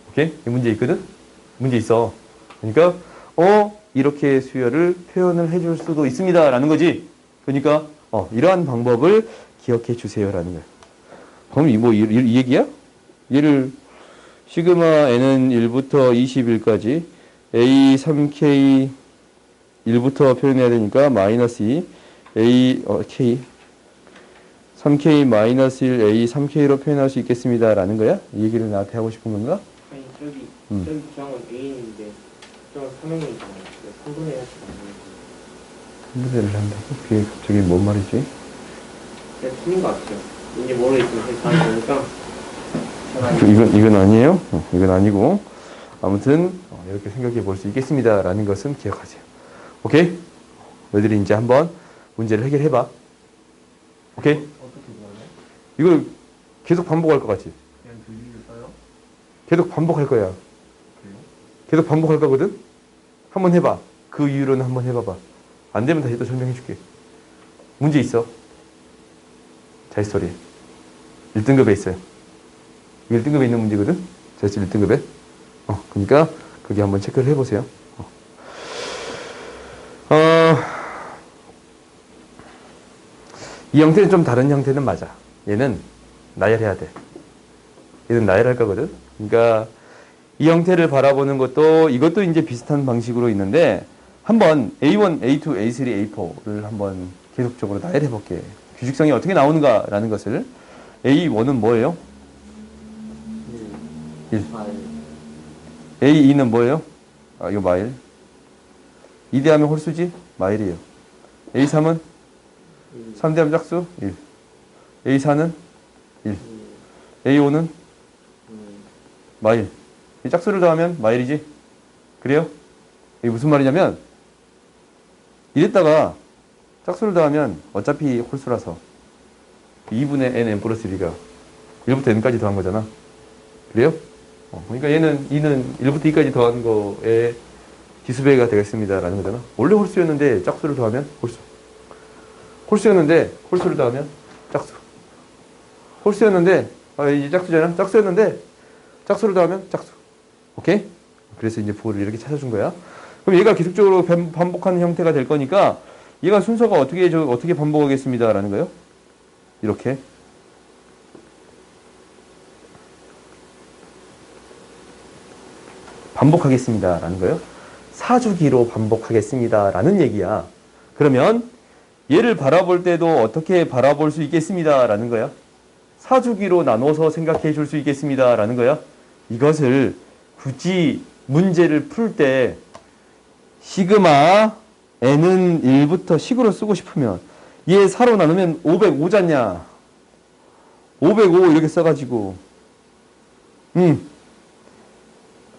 S1: 오케이? 이 문제 있거든? 문제 있어. 그러니까 이렇게 수열을 표현을 해줄 수도 있습니다. 라는 거지. 그러니까 이러한 방법을 기억해 주세요. 라는 거야. 그럼 이 얘기야? 얘를 시그마 n은 1부터 20일까지 a 3k 1부터 표현해야 되니까 마이너스 2 a k 3k 마이너스 1 a 3k로 표현할 수 있겠습니다. 라는 거야? 이 얘기를 나한테 하고 싶은 건가?
S2: 아니 저기 저건 A인데 저건 3A잖아요. 3분의 1
S1: 분배를 한다고? 그게 갑자기 뭔 말이지?
S2: 그냥 틀린 것 같아요. 이제 모르겠지만 잘 보니까
S1: 이건 아니에요? 이건 아니고 아무튼 이렇게 생각해 볼 수 있겠습니다. 라는 것은 기억하세요. 오케이? 너희들이 이제 한번 문제를 해결해 봐. 오케이?
S2: 어떻게 보아요?
S1: 이걸 계속 반복할 것 같지?
S2: 그냥 들리를 써요?
S1: 계속 반복할 거야.
S2: 그래요?
S1: 계속 반복할 거거든? 한번 해봐. 그 이유로는 한번 해봐봐. 안 되면 다시 또 설명해 줄게. 문제 있어. 자이스토리. 1등급에 있어요. 1등급에 있는 문제거든? 자이스토리 1등급에. 그러니까 거기 한번 체크를 해보세요. 이 형태는 좀 다른 형태는 맞아. 얘는 나열해야 돼. 얘는 나열할 거거든? 그러니까 이 형태를 바라보는 것도 이것도 이제 비슷한 방식으로 있는데 한번 A1, A2, A3, A4를 한번 계속적으로 나열해 볼게. 규칙성이 어떻게 나오는가라는 것을. A1은 뭐예요? 1. A2는 뭐예요? 이거 마일. 2대하면 홀수지? 마일이에요. A3은? 3대하면 짝수? 1. A4는? 1. A5는? 마일. 이 짝수를 더하면 마일이지? 그래요? 이게 무슨 말이냐면 이랬다가 짝수를 더하면 어차피 홀수라서 2분의 n 플러스 1가 1부터 n까지 더한 거잖아. 그래요? 그러니까 얘는 2는 1부터 2까지 더한 거에 기수배가 되겠습니다. 라는 거잖아. 원래 홀수였는데 짝수를 더하면 홀수. 홀수였는데 홀수를 더하면 짝수. 홀수였는데 이제 짝수잖아. 짝수였는데 짝수를 더하면 짝수. 오케이? 그래서 이제 부호를 이렇게 찾아준 거야. 그럼 얘가 계속적으로 반복하는 형태가 될 거니까 얘가 순서가 어떻게 반복하겠습니다. 라는 거예요. 이렇게. 반복하겠습니다. 라는 거예요. 4주기로 반복하겠습니다. 라는 얘기야. 그러면 얘를 바라볼 때도 어떻게 바라볼 수 있겠습니다. 라는 거야. 4주기로 나눠서 생각해 줄 수 있겠습니다. 라는 거야. 이것을 굳이 문제를 풀 때 시그마 n은 1부터 식으로 쓰고 싶으면 얘 4로 나누면 505잖냐. 505 이렇게 써가지고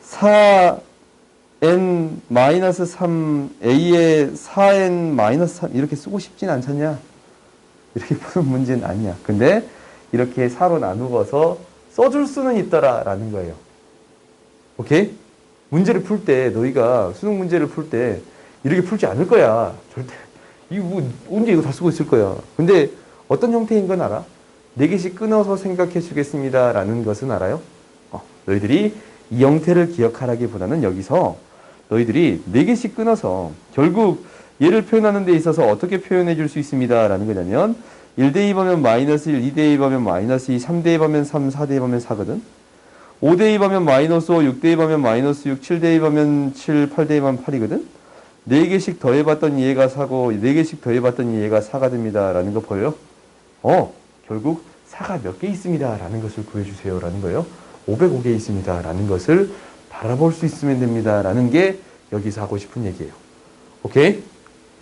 S1: 4n-3a에 4n-3 이렇게 쓰고 싶진 않잖냐. 이렇게 푸는 문제는 아니야. 근데 이렇게 4로 나누어서 써줄 수는 있더라 라는 거예요. 오케이? 문제를 풀 때 너희가 수능 문제를 풀 때 이렇게 풀지 않을 거야. 절대. 언제 이거 다 쓰고 있을 거야. 근데 어떤 형태인 건 알아? 4개씩 끊어서 생각해 주겠습니다 라는 것은 알아요? 너희들이 이 형태를 기억하라기보다는 여기서 너희들이 4개씩 끊어서 결국 얘를 표현하는 데 있어서 어떻게 표현해 줄 수 있습니다. 라는 거냐면 1대 2 하면 마이너스 1, 2대 2 하면 마이너스 2, 3대 2 하면 3, 4대 2 하면 4거든. 5대 2 하면 마이너스 5, 6대 2 하면 마이너스 6, 7대 2 하면 7, 8대 2 하면 8이거든. 4개씩 더해봤더니 얘가 4고 4개씩 더해봤더니 얘가 4가 됩니다. 라는 거 보여요? 결국 4가 몇 개 있습니다. 라는 것을 구해주세요. 라는 거예요. 505개 있습니다. 라는 것을 바라볼 수 있으면 됩니다. 라는 게 여기서 하고 싶은 얘기예요. 오케이?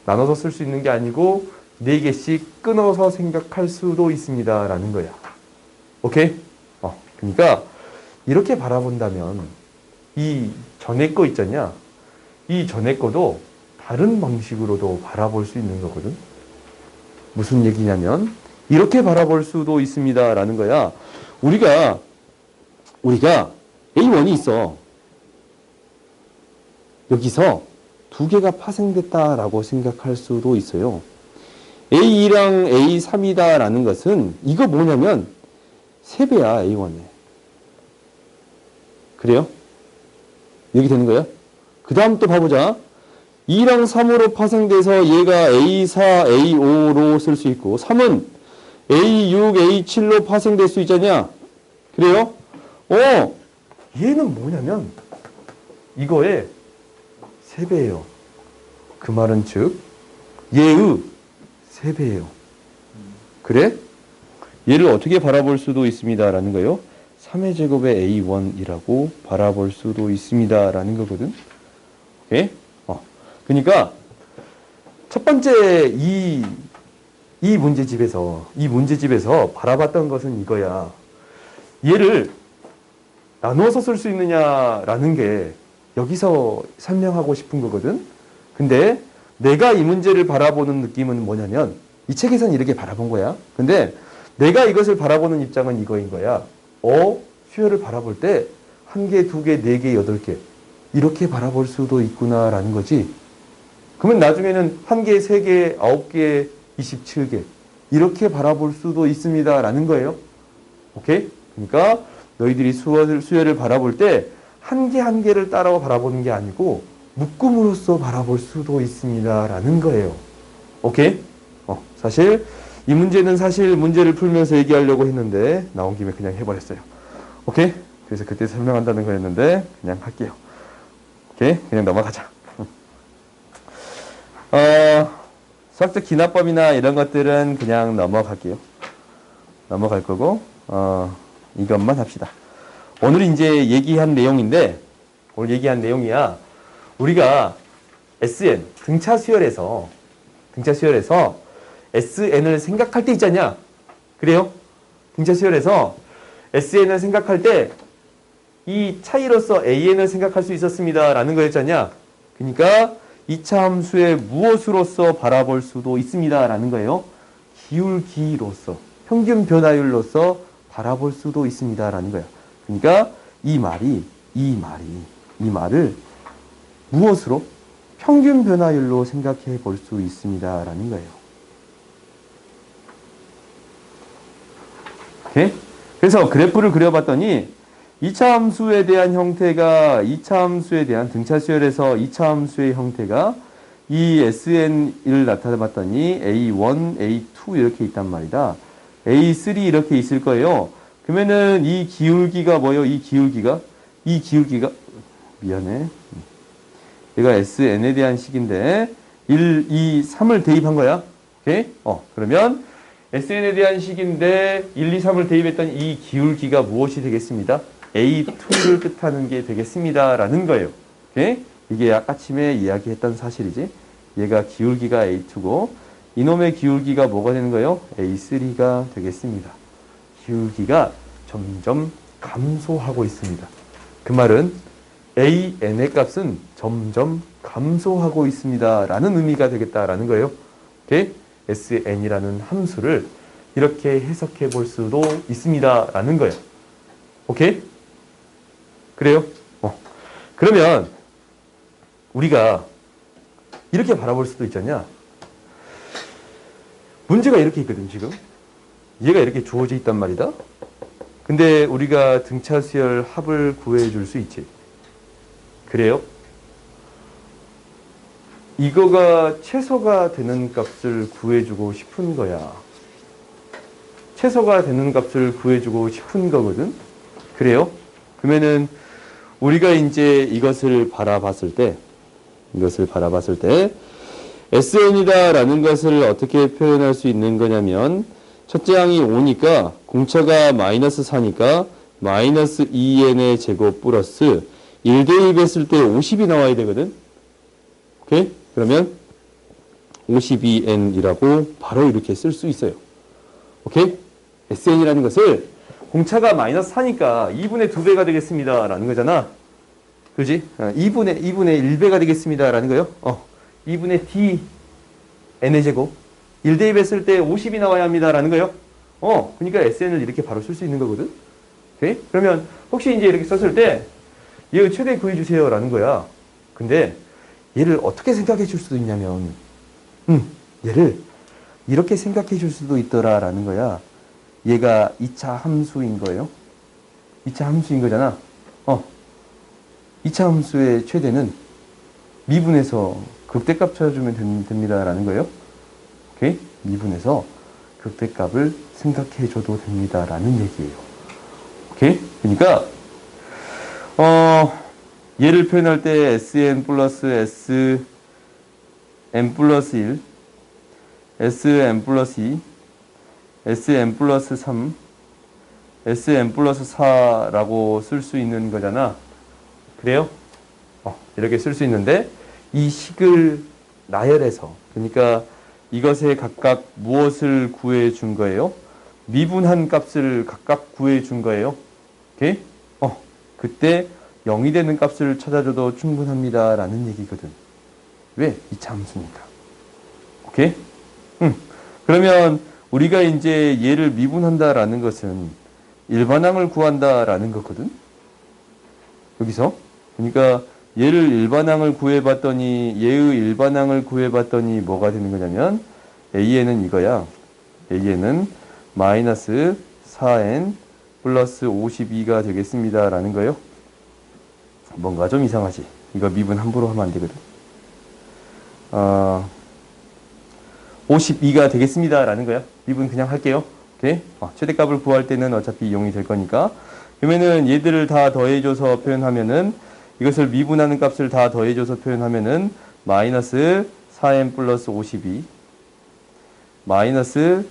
S1: 나눠서 쓸 수 있는 게 아니고 4개씩 끊어서 생각할 수도 있습니다. 라는 거야. 오케이? 그러니까 이렇게 바라본다면 이 전에 거 있잖냐? 이 전에 거도 다른 방식으로도 바라볼 수 있는 거거든. 무슨 얘기냐면 이렇게 바라볼 수도 있습니다. 라는 거야. 우리가 A1이 있어. 여기서 2개가 파생됐다라고 생각할 수도 있어요. A2랑 A3이다 라는 것은 이거 뭐냐면 3배야 A1에. 그래요? 여기 되는 거야? 그 다음 또 봐보자. 2랑 3으로 파생돼서 얘가 A4, A5로 쓸 수 있고 3은 A6, A7로 파생될 수 있잖냐? 그래요? 얘는 뭐냐면 이거의 3배예요. 그 말은 즉 얘의 3배예요. 그래? 얘를 어떻게 바라볼 수도 있습니다. 라는 거예요. 3의 제곱의 A1이라고 바라볼 수도 있습니다. 라는 거거든. 오케이? 그러니까 첫 번째 이 문제집에서 바라봤던 것은 이거야. 얘를 나누어서 쓸 수 있느냐라는 게 여기서 설명하고 싶은 거거든. 근데 내가 이 문제를 바라보는 느낌은 뭐냐면 이 책에서는 이렇게 바라본 거야. 근데 내가 이것을 바라보는 입장은 이거인 거야. 수열을 바라볼 때 1개, 2개, 4개, 8개 이렇게 바라볼 수도 있구나라는 거지. 그러면 나중에는 1개, 3개, 9개, 27개 이렇게 바라볼 수도 있습니다 라는 거예요. 오케이? 그러니까 너희들이 수열을 바라볼 때 한 개 한 개를 따라 바라보는 게 아니고 묶음으로써 바라볼 수도 있습니다 라는 거예요. 오케이? 사실 이 문제는 사실 문제를 풀면서 얘기하려고 했는데 나온 김에 그냥 해버렸어요. 오케이? 그래서 그때 설명한다는 거였는데 그냥 할게요. 오케이? 그냥 넘어가자. 수학적 기납법이나 이런 것들은 그냥 넘어갈게요. 넘어갈 거고 이것만 합시다. 오늘 이제 얘기한 내용인데 오늘 얘기한 내용이야. 우리가 SN 등차 수열에서 SN을 생각할 때 있잖냐? 그래요? 등차 수열에서 SN을 생각할 때 이 차이로서 AN을 생각할 수 있었습니다. 라는 거였잖냐? 그러니까 이차 함수의 무엇으로서 바라볼 수도 있습니다. 라는 거예요. 기울기로서, 평균 변화율로서 바라볼 수도 있습니다. 라는 거야. 그러니까 이 말을 무엇으로? 평균 변화율로 생각해 볼 수 있습니다. 라는 거예요. 오케이? 그래서 그래프를 그려봤더니 2차 함수에 대한 형태가 2차 함수에 대한 등차 수열에서 2차 함수의 형태가 이 SN을 나타내봤더니 A1, A2 이렇게 있단 말이다. A3 이렇게 있을 거예요. 그러면은 이 기울기가 뭐예요? 이 기울기가 미안해. 얘가 SN에 대한 식인데 1, 2, 3을 대입한 거야. 오케이? 그러면 SN에 대한 식인데 1, 2, 3을 대입했더니 이 기울기가 무엇이 되겠습니다? A2를 뜻하는 게 되겠습니다. 라는 거예요. 오케이? 이게 아침에 이야기했던 사실이지. 얘가 기울기가 A2고 이놈의 기울기가 뭐가 되는 거예요? A3가 되겠습니다. 기울기가 점점 감소하고 있습니다. 그 말은 AN의 값은 점점 감소하고 있습니다. 라는 의미가 되겠다라는 거예요. 오케이? SN이라는 함수를 이렇게 해석해 볼 수도 있습니다. 라는 거예요. 오케이? 그래요? 그러면 우리가 이렇게 바라볼 수도 있잖냐? 문제가 이렇게 있거든, 지금. 얘가 이렇게 주어져 있단 말이다. 근데 우리가 등차 수열 합을 구해줄 수 있지. 그래요? 이거가 최소가 되는 값을 구해주고 싶은 거야. 최소가 되는 값을 구해주고 싶은 거거든. 그래요? 그러면은 우리가 이제 이것을 바라봤을 때 SN이다라는 것을 어떻게 표현할 수 있는 거냐면 첫째 항이 5니까 공차가 마이너스 4니까 마이너스 2n의 제곱 플러스 1대입했을 때 50이 나와야 되거든. 오케이? 그러면 52n이라고 바로 이렇게 쓸 수 있어요. 오케이? SN이라는 것을 공차가 마이너스 4니까 2분의 2배가 되겠습니다. 라는 거잖아. 그지? 2분의 1배가 되겠습니다. 라는 거요. 2분의 d n의 제곱. 1대입했을 때 50이 나와야 합니다. 라는 거요. 그러니까 SN을 이렇게 바로 쓸 수 있는 거거든. 오케이? 그러면 혹시 이제 이렇게 썼을 때 얘의 최대 구해주세요. 라는 거야. 근데 얘를 어떻게 생각해 줄 수도 있냐면 얘를 이렇게 생각해 줄 수도 있더라. 라는 거야. 얘가 2차 함수인 거예요. 2차 함수인 거잖아. 2차 함수의 최대는 미분해서 극대값 찾아주면 됩니다. 라는 거예요. 오케이? 미분해서 극대값을 생각해 줘도 됩니다. 라는 얘기예요. 오케이? 그러니까, 얘를 표현할 때 SN 플러스 SN 플러스 1, SN 플러스 2, SN 플러스 3, SN 플러스 4라고 쓸 수 있는 거잖아. 그래요? 이렇게 쓸 수 있는데 이 식을 나열해서 그러니까 이것에 각각 무엇을 구해 준 거예요? 미분한 값을 각각 구해 준 거예요. 오케이? 그때 0이 되는 값을 찾아줘도 충분합니다. 라는 얘기거든. 왜? 2차 함수니까. 오케이? 그러면 우리가 이제 얘를 미분한다라는 것은 일반항을 구한다라는 거거든. 여기서. 그러니까 얘를 일반항을 구해봤더니 얘의 일반항을 구해봤더니 뭐가 되는 거냐면 AN은 이거야. AN은 마이너스 4n 플러스 52가 되겠습니다. 라는 거예요. 뭔가 좀 이상하지. 이거 미분 함부로 하면 안 되거든. 52가 되겠습니다. 라는 거야. 미분 그냥 할게요. 오케이? 최대값을 구할 때는 어차피 이용이 될 거니까. 그러면은 얘들을 다 더해줘서 표현하면은 이것을 미분하는 값을 다 더해줘서 표현하면은 마이너스 4n 플러스 52 마이너스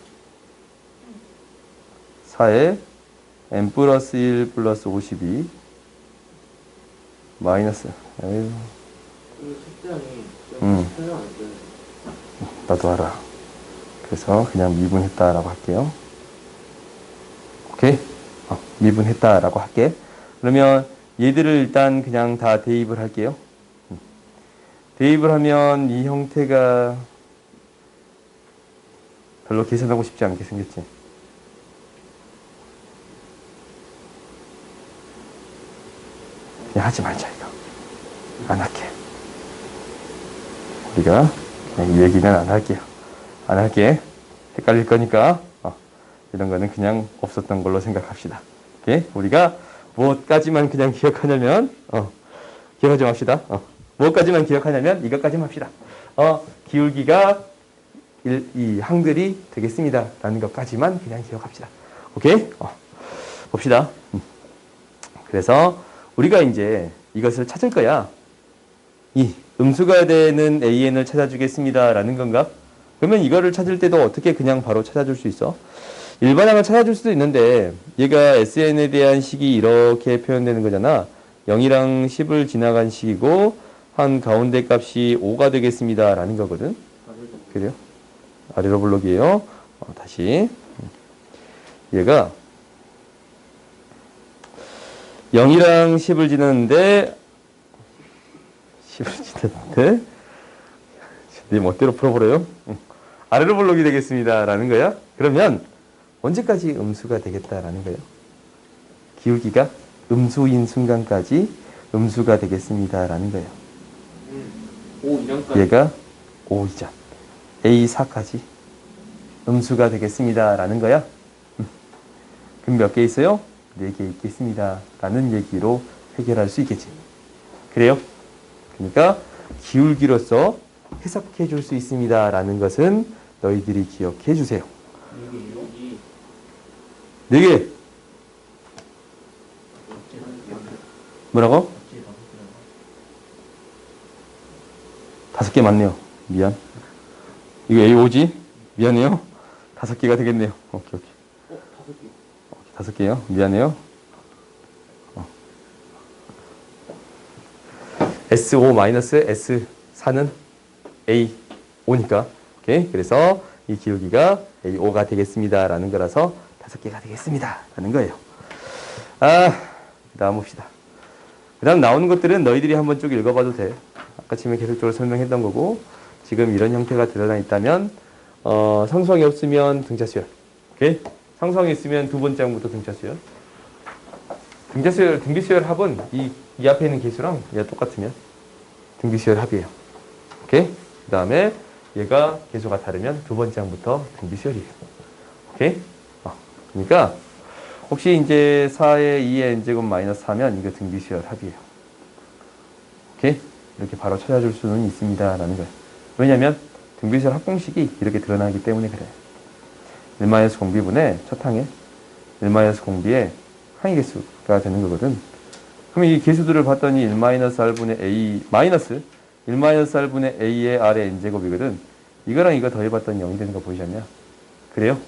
S1: 4에 n 플러스 1 플러스 52 마이너스 아유. 나도 알아. 그래서 그냥 미분했다라고 할게요. 오케이? 미분했다라고 할게. 그러면 얘들을 일단 그냥 다 대입을 할게요. 대입을 하면 이 형태가 별로 계산하고 싶지 않게 생겼지. 그냥 하지 말자 이거. 안 할게. 우리가 그냥 이 얘기는 안 할게요. 안 할게. 헷갈릴 거니까 이런 거는 그냥 없었던 걸로 생각합시다. 오케이? 우리가 무엇까지만 그냥 기억하냐면 기억하지 맙시다. 무엇까지만 기억하냐면 이것까지만 합시다. 기울기가 이 항들이 되겠습니다. 라는 것까지만 그냥 기억합시다. 오케이? 봅시다. 그래서 우리가 이제 이것을 찾을 거야. 이 음수가 되는 AN을 찾아주겠습니다. 라는 건가? 그러면 이거를 찾을 때도 어떻게 그냥 바로 찾아줄 수 있어? 일반항을 찾아줄 수도 있는데 얘가 SN에 대한 식이 이렇게 표현되는 거잖아. 0이랑 10을 지나간 식이고 한 가운데 값이 5가 되겠습니다. 라는 거거든. 그래요? 아래로 블록이에요. 다시 얘가 0이랑 10을 지났는데 네 멋대로 풀어버려요. 아래로 블록이 되겠습니다. 라는 거야. 그러면 언제까지 음수가 되겠다라는 거예요? 기울기가 음수인 순간까지 음수가 되겠습니다. 라는 거예요.
S2: 5 이전까지.
S1: 얘가 5 이전. A4까지 음수가 되겠습니다. 라는 거야. 그럼 몇 개 있어요? 4개 있겠습니다. 라는 얘기로 해결할 수 있겠지. 그래요? 그러니까 기울기로서 해석해 줄 수 있습니다. 라는 것은 너희들이 기억해 주세요.
S2: 여기
S1: 4개. 뭐라고? 5개 맞네요. 미안. 이거 A5지? 미안해요. 5개가 되겠네요. 오케이. 5개요. 미안해요. S5-S4는 A5니까. 오케이. 그래서 이 기울기가 A5가 되겠습니다. 라는 거라서 5개가 되겠습니다. 라는 거예요. 그 다음 봅시다. 그 다음 나오는 것들은 너희들이 한번 쭉 읽어봐도 돼. 아까 지금 계속적으로 설명했던 거고, 지금 이런 형태가 드러나 있다면, 상수항이 없으면 등차수열. 오케이? 상수항이 있으면 두 번째 항부터 등차수열. 등차수열, 등비수열 합은 이 앞에 있는 개수랑 얘가 똑같으면 등비수열 합이에요. 오케이? 그 다음에 얘가 개수가 다르면 두 번째 항부터 등비수열이에요. 오케이? 그러니까 혹시 이제 4의 2의 n제곱 마이너스 4면 이거 등비수열 합이에요. 오케이? 이렇게 바로 찾아줄 수는 있습니다. 라는 거예요. 왜냐면 등비수열 합공식이 이렇게 드러나기 때문에 그래요. 1-공비분의 첫 항에 1-공비의 항의 개수가 되는 거거든. 그럼 이 개수들을 봤더니 1-r분의 a 마이너스 1-r분의 a의 r의 n제곱이거든. 이거랑 이거 더해봤더니 0이 되는 거 보이셨냐? 그래요?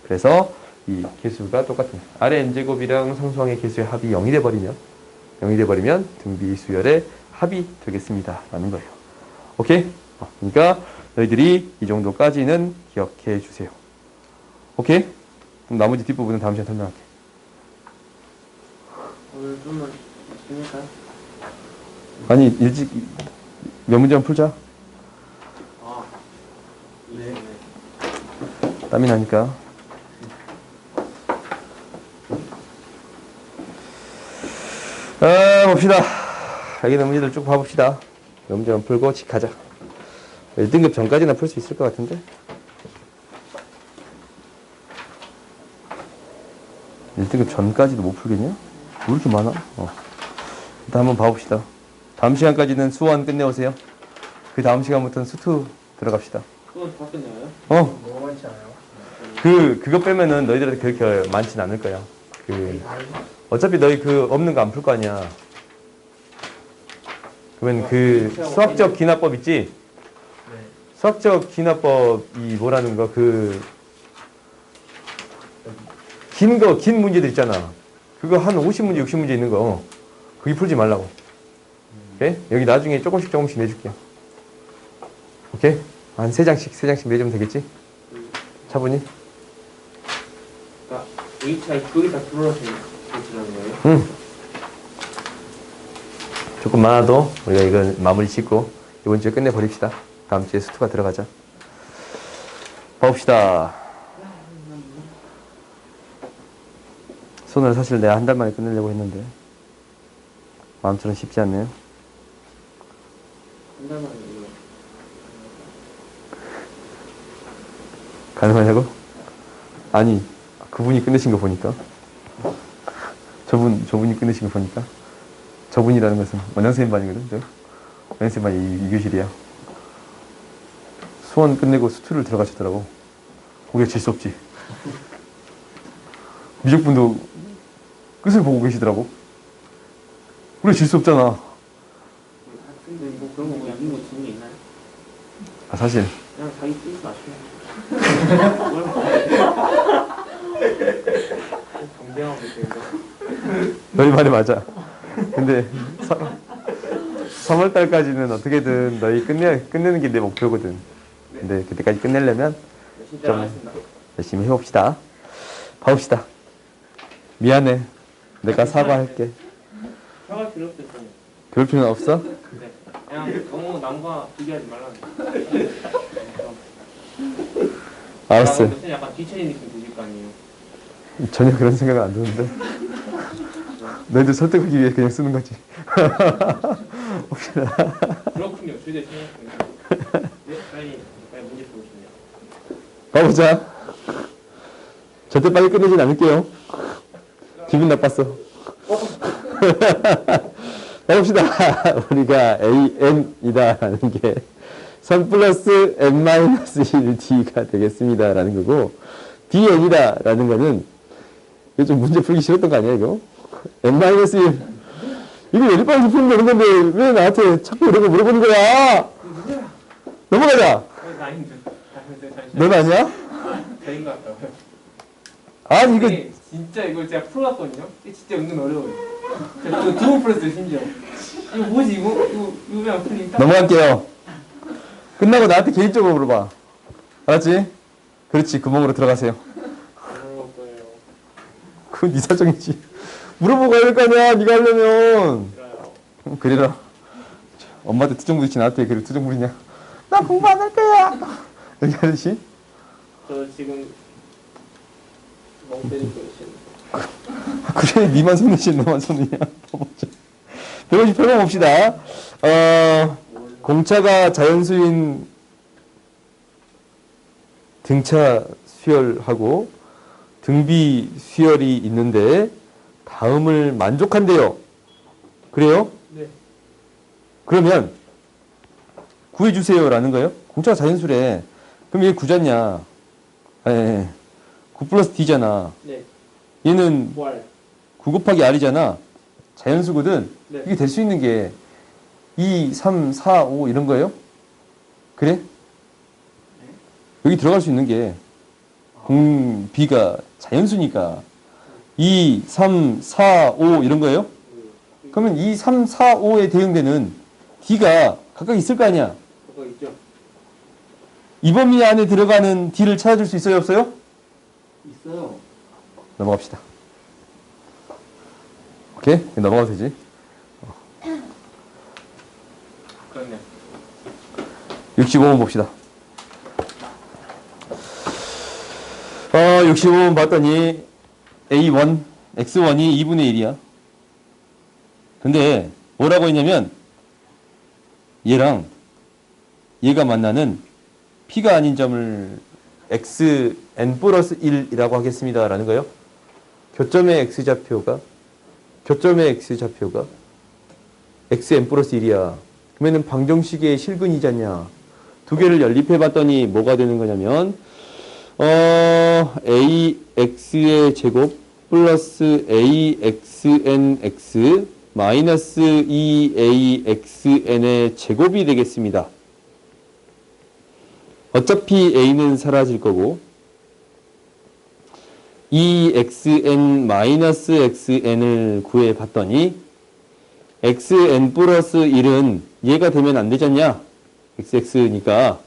S1: 그래서 이 개수가 똑같은 r의 n제곱이랑 상수항의 개수의 합이 0이 돼버리면 등비수열의 합이 되겠습니다. 라는 거예요. 오케이? 그러니까 너희들이 이 정도까지는 기억해 주세요. 오케이? 그럼 나머지 뒷부분은 다음 시간에 설명할게.
S2: 오늘 좀만 있으니까.
S1: 아니, 일찍 몇 문제만 풀자.
S2: 네.
S1: 땀이 나니까. 봅시다. 여기 있는 문제들 쭉 봐봅시다. 몇 문제만 풀고 집 가자. 1등급 전까지나 풀 수 있을 것 같은데. 1등급 전까지도 못 풀겠냐? 왜 이렇게 많아? 일단 한번 봐봅시다. 다음 시간까지는 수원 끝내오세요. 그 다음 시간부터는 수투 들어갑시다.
S2: 그건 다 끝나요?
S3: 너무 많지 않아요?
S1: 그거 빼면은 너희들한테 그렇게 많진 않을 거야. 어차피 너희 없는 거 안 풀 거 아니야. 그러면 수학적 기납법 있지?
S3: 네.
S1: 수학적 기납법이 뭐라는 거, 긴 문제들 있잖아. 그거 한 50문제, 60문제 있는 거. 그게 풀지 말라고. 오케이? 여기 나중에 조금씩 내줄게. 오케이? 한 3장씩 내주면 되겠지? 차분히?
S2: 그러니까 HI 그게 다 들어가서 들어가는 거예요?
S1: 응. 조금 많아도 우리가 이건 마무리 짓고 이번 주에 끝내버립시다. 다음 주에 수투가 들어가자. 봅시다. 손을 사실 내가 한 달 만에 끝내려고 했는데 마음처럼 쉽지 않네요.
S2: 한 달만 이거.
S1: 가능하냐고? 아니, 그분이 끝내신 거 보니까. 저분이 끝내신 거 보니까. 저분이라는 것은 원장선생님 반이거든. 원장선생님 반이 2교실이야. 수원 끝내고 수투를 들어가시더라고. 우리가 질 수 없지. 미적분도 끝을 보고 계시더라고. 우리가 질 수 없잖아.
S2: 근데 뭐 그런 거 이긴 거 지는 게 있나요?
S1: 사실
S2: 그냥 자기 뜻 맞추면. 정대하고 있어요.
S1: 너희 말이 맞아. 근데 3월달까지는 어떻게든 너희 끝내는 게 내 목표거든. 근데 그때까지 끝내려면
S2: 진짜 알겠습니다.
S1: 열심히 해봅시다. 봐봅시다. 미안해. 내가 사과할게.
S2: 사과 필요 없어요.
S1: 그럴 필요는 없어?
S2: 네. 그냥 너무 남과 비교하지 말라는.
S1: 알았어.
S2: 무슨 약간 뒤처진 느낌 드실 거 아니에요?
S1: 전혀 그런 생각은 안 드는데. 너희들 설득하기 위해 그냥 쓰는 거지. 혹시나.
S2: 그렇군요. 저희들 생각합니다. 네, 빨리 문제 보시네요.
S1: 봐보자. 절대 빨리 끝내진 않을게요. 기분 나빴어. 해봅시다. 우리가 an이다라는 게 3 플러스 n-1d가 되겠습니다라는 거고, bn이다라는 거는 이거 좀 문제 풀기 싫었던 거 아니야 이거? n-1 이거 연립방에서 풀면 되는 건데 왜 나한테 자꾸 이런 거 물어보는 거야? 넘어가자.
S2: 나 아닌데.
S1: 넌 아니야?
S2: 저인 것 같다고요.
S1: 아니 이거
S2: 근데 진짜 이걸 제가 풀었거든요. 이게 진짜 은근 어려워요. 제가 또 두번 풀었어요 심지어. 이거 뭐지 이거 왜 안 풀리니까?
S1: 넘어갈게요. 끝나고 나한테 개인적으로 물어봐. 알았지? 그렇지. 구멍으로 들어가세요.
S2: 어려울 거예요.
S1: 그건 네 사정이지. 물어보고 가야 될 거 아니야. 네가 하려면.
S2: 싫어요.
S1: 그래라. 엄마한테 투정 부리지 나한테 그래 투정 부리냐. 나 공부 안 할 거야. 이렇게 하듯이.
S2: 저 지금 멍 때리고 있어요.
S1: 그래 니만 손이지 너만 손이냐. 봐보자. 158번 봅시다. 공차가 자연수인 등차 수열하고 등비 수열이 있는데 다음을 만족한대요. 그래요?
S2: 네.
S1: 그러면 구해주세요라는 거예요. 공차가 자연수래. 그럼 얘 구잖냐? 예. 9 플러스 D잖아.
S2: 네.
S1: 얘는
S2: 뭘?
S1: 9 곱하기 R이잖아. 자연수거든.
S2: 네.
S1: 이게 될 수 있는 게 2, 3, 4, 5 이런 거예요? 그래? 여기 들어갈 수 있는 게 B가 자연수니까 2, 3, 4, 5 이런 거예요? 그러면 2, 3, 4, 5에 대응되는 D가 각각 있을 거 아니야?
S2: 그거 있죠?
S1: 이 범위 안에 들어가는 D를 찾아줄 수 있어요? 없어요?
S2: 있어요.
S1: 넘어갑시다. 오케이? 넘어가도 되지?
S2: 그렇네.
S1: 65번 봅시다. 65번 봤더니 A1, X1이 2분의 1이야. 근데 뭐라고 했냐면 얘랑 얘가 만나는 P가 아닌 점을 xn 플러스 1이라고 하겠습니다. 라는 거예요. 교점의 x좌표가 xn 플러스 1이야. 그러면 방정식의 실근이잖냐. 두 개를 연립해 봤더니 뭐가 되는 거냐면 ax의 제곱 플러스 axnx 마이너스 2axn의 제곱이 되겠습니다. 어차피 a는 사라질 거고 2xn-xn을 구해봤더니 xn 플러스 1은 얘가 되면 안 되잖냐? xx니까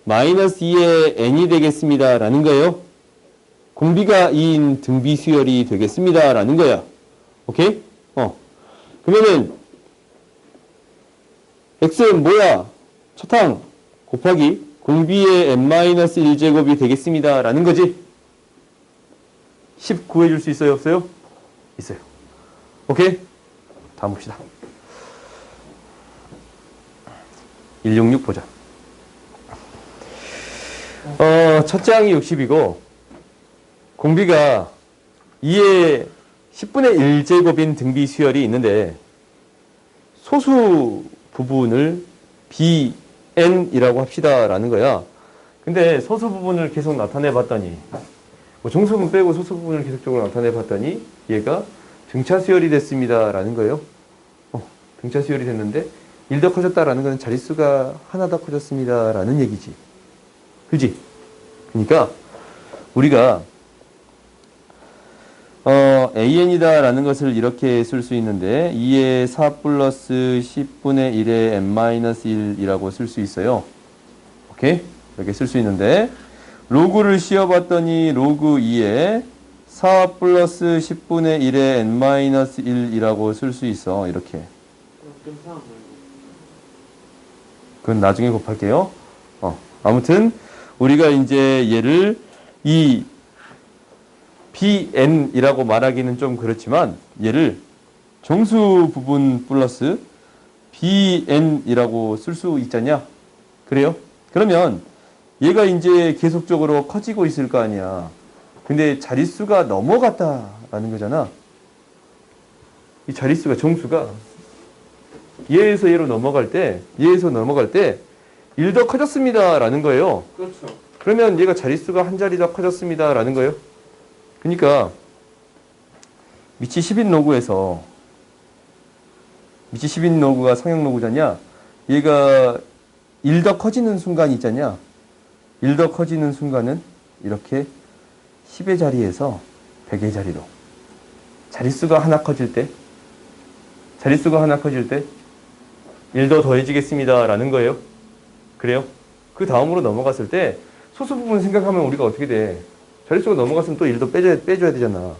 S1: 마이너스 2의 n이 되겠습니다. 라는 거예요. 공비가 2인 등비 수열이 되겠습니다. 라는 거야. 오케이? 그러면은 x는 뭐야? 첫항 곱하기 공비의 n-1제곱이 되겠습니다. 라는 거지. 10 구해줄 수 있어요? 없어요? 있어요. 오케이? 다음 봅시다. 166 보자. 첫째 항이 60이고 공비가 2의 10분의 1제곱인 등비 수열이 있는데 소수 부분을 bn이라고 합시다 라는 거야. 근데 소수 부분을 계속 나타내 봤더니 정수분 빼고 소수 부분을 계속적으로 나타내 봤더니 얘가 등차 수열이 됐습니다 라는 거예요. 등차 수열이 됐는데 1 더 커졌다라는 건 자릿수가 하나 더 커졌습니다 라는 얘기지. 그지? 그러니까 우리가 an이다 라는 것을 이렇게 쓸 수 있는데 2의 4 플러스 10분의 1의 n-1이라고 쓸 수 있어요. 오케이? 이렇게 쓸 수 있는데 로그를 씌워봤더니 로그 2의 4 플러스 10분의 1의 n-1이라고 쓸 수 있어. 이렇게. 그건 나중에 곱할게요. 아무튼 우리가 이제 얘를 이 bn이라고 말하기는 좀 그렇지만 얘를 정수 부분 플러스 bn이라고 쓸 수 있잖냐? 그래요? 그러면 얘가 이제 계속적으로 커지고 있을 거 아니야. 근데 자릿수가 넘어갔다라는 거잖아. 이 자릿수가 정수가 얘에서 얘로 넘어갈 때 1 더 커졌습니다 라는 거예요.
S2: 그렇죠.
S1: 그러면 얘가 자릿수가 한 자리 더 커졌습니다 라는 거예요. 그러니까 미치 10인 로그에서 미치 10인 로그가 성형 로그잖냐, 얘가 1 더 커지는 순간이 있잖냐. 1 더 커지는 순간은 이렇게 10의 자리에서 100의 자리로 자릿수가 하나 커질 때 1 더 더해지겠습니다 라는 거예요. 그래요? 그 다음으로 넘어갔을 때 소수 부분 생각하면 우리가 어떻게 돼? 자릿수가 넘어갔으면 또 1 더 빼줘야 되잖아.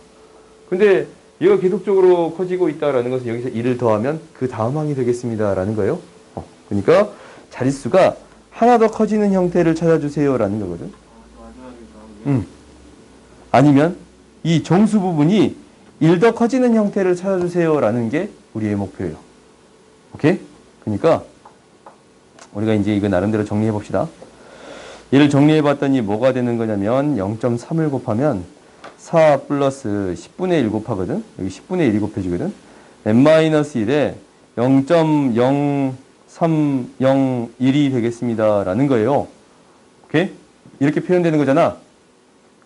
S1: 근데 얘가 계속적으로 커지고 있다라는 것은 여기서 1을 더하면 그 다음 항이 되겠습니다 라는 거예요. 그러니까 자릿수가 하나 더 커지는 형태를 찾아주세요 라는 거거든.
S2: 마지막이니까.
S1: 아니면 이 정수 부분이 1 더 커지는 형태를 찾아주세요 라는 게 우리의 목표예요. 오케이? 그러니까 우리가 이제 이거 나름대로 정리해 봅시다. 얘를 정리해 봤더니 뭐가 되는 거냐면 0.3을 곱하면 4 플러스 10분의 1 곱하거든. 여기 10분의 1이 곱해지거든. n-1에 0.0301이 되겠습니다 라는 거예요. 오케이? 이렇게 표현되는 거잖아.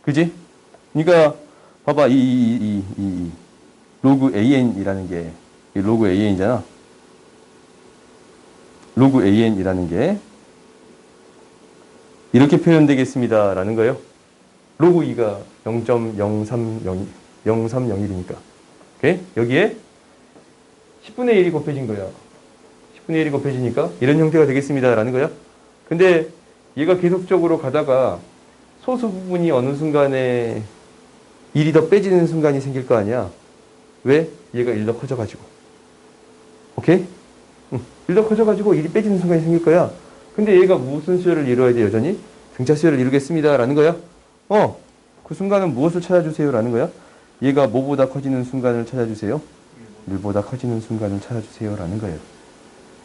S1: 그지? 그러니까 봐봐. 이 로그 AN이라는 게 로그 AN이잖아. 로그 AN이라는 게 이렇게 표현되겠습니다 라는 거예요. 로그 2가 0.0301이니까. 오케이? 여기에 10분의 1이 곱해진 거야. 10분의 1이 곱해지니까 이런 형태가 되겠습니다 라는 거야. 근데 얘가 계속적으로 가다가 소수 부분이 어느 순간에 1이 더 빼지는 순간이 생길 거 아니야. 왜? 얘가 1 더 커져가지고. 오케이? 1 더 커져가지고 1이 빼지는 순간이 생길 거야. 근데 얘가 무슨 수열을 이루어야 돼, 여전히? 등차 수열을 이루겠습니다 라는 거야. 그 순간은 무엇을 찾아주세요 라는 거야? 얘가 뭐보다 커지는 순간을 찾아주세요? 1보다 커지는 순간을 찾아주세요 라는 거예요.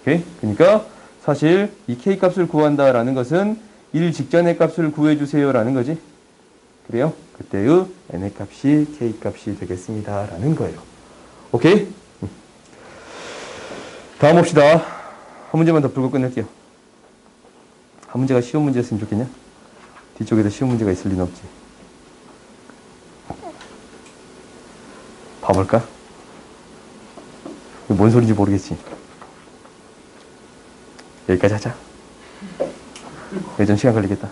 S1: 오케이? 그러니까 사실 이 K 값을 구한다 라는 것은 1 직전의 값을 구해주세요 라는 거지. 그래요? 그때의 n의 값이 K 값이 되겠습니다 라는 거예요. 오케이? 다음 봅시다. 한 문제만 더 풀고 끝낼게요. 한 문제가 쉬운 문제였으면 좋겠냐? 뒤쪽에도 쉬운 문제가 있을 리는 없지. 봐볼까? 뭔 소리인지 모르겠지. 여기까지 하자. 여기 좀 시간 걸리겠다.